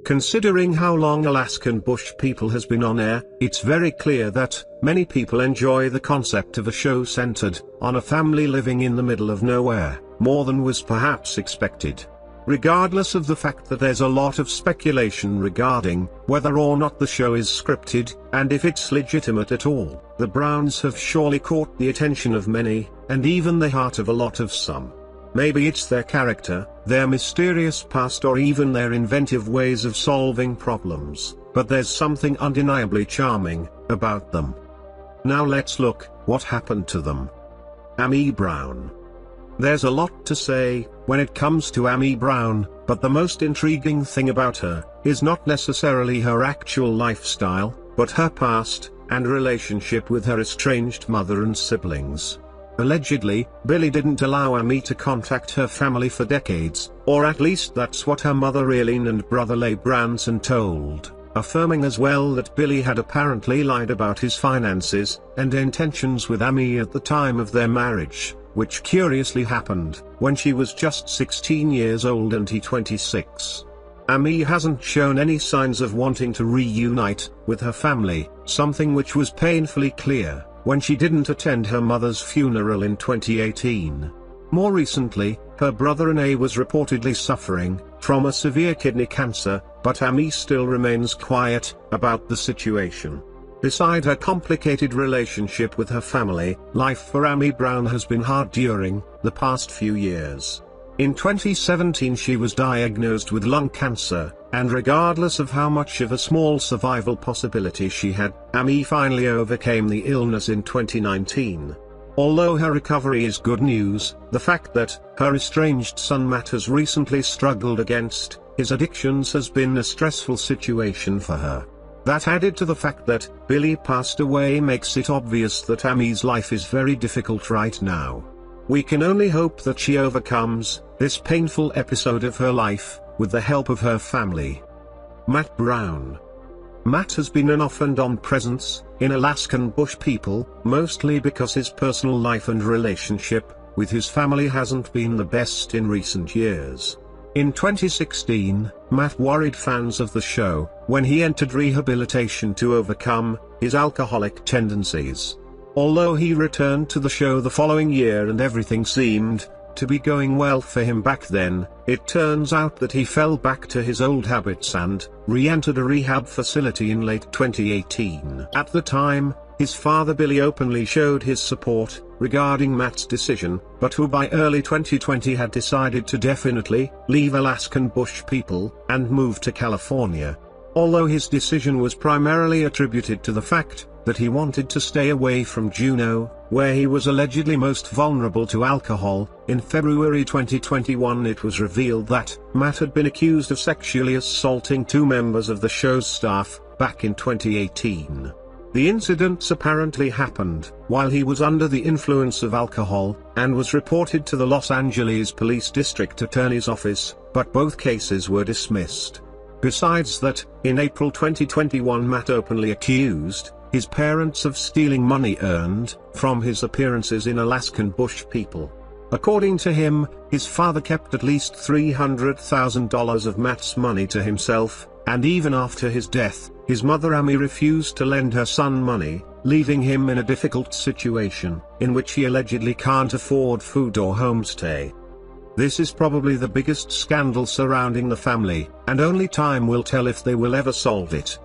Considering how long Alaskan Bush People has been on air, it's very clear that many people enjoy the concept of a show centered on a family living in the middle of nowhere, more than was perhaps expected. Regardless of the fact that there's a lot of speculation regarding whether or not the show is scripted, and if it's legitimate at all, the Browns have surely caught the attention of many, and even the heart of a lot of some. Maybe it's their character, their mysterious past, or even their inventive ways of solving problems, but there's something undeniably charming about them. Now let's look what happened to them. Amy Brown. There's a lot to say when it comes to Amy Brown, but the most intriguing thing about her is not necessarily her actual lifestyle, but her past and relationship with her estranged mother and siblings. Allegedly, Billy didn't allow Amy to contact her family for decades, or at least that's what her mother Eileen and brother Leigh Branson told, affirming as well that Billy had apparently lied about his finances and intentions with Amy at the time of their marriage, which curiously happened when she was just 16 years old and he 26. Amy hasn't shown any signs of wanting to reunite with her family, something which was painfully clear when she didn't attend her mother's funeral in 2018. More recently, her brother Renee was reportedly suffering from a severe kidney cancer, but Amy still remains quiet about the situation. Beside her complicated relationship with her family, life for Amy Brown has been hard during the past few years. In 2017 she was diagnosed with lung cancer, and regardless of how much of a small survival possibility she had, Amy finally overcame the illness in 2019. Although her recovery is good news, the fact that her estranged son Matt has recently struggled against his addictions has been a stressful situation for her. That, added to the fact that Billy passed away, makes it obvious that Amy's life is very difficult right now. We can only hope that she overcomes this painful episode of her life with the help of her family. Matt Brown. Matt has been an off and on presence in Alaskan Bush People, mostly because his personal life and relationship with his family hasn't been the best in recent years. In 2016, Matt worried fans of the show when he entered rehabilitation to overcome his alcoholic tendencies. Although he returned to the show the following year and everything seemed to be going well for him back then, it turns out that he fell back to his old habits and re-entered a rehab facility in late 2018. At the time, his father Billy openly showed his support regarding Matt's decision, but who by early 2020 had decided to definitely leave Alaskan Bush People and move to California. Although his decision was primarily attributed to the fact that he wanted to stay away from Juneau, where he was allegedly most vulnerable to alcohol, in February 2021 it was revealed that Matt had been accused of sexually assaulting two members of the show's staff back in 2018. The incidents apparently happened while he was under the influence of alcohol, and was reported to the Los Angeles Police District Attorney's Office, but both cases were dismissed. Besides that, in April 2021 Matt openly accused his parents of stealing money earned from his appearances in Alaskan Bush People. According to him, his father kept at least $300,000 of Matt's money to himself, and even after his death, his mother Amy refused to lend her son money, leaving him in a difficult situation, in which he allegedly can't afford food or homestay. This is probably the biggest scandal surrounding the family, and only time will tell if they will ever solve it.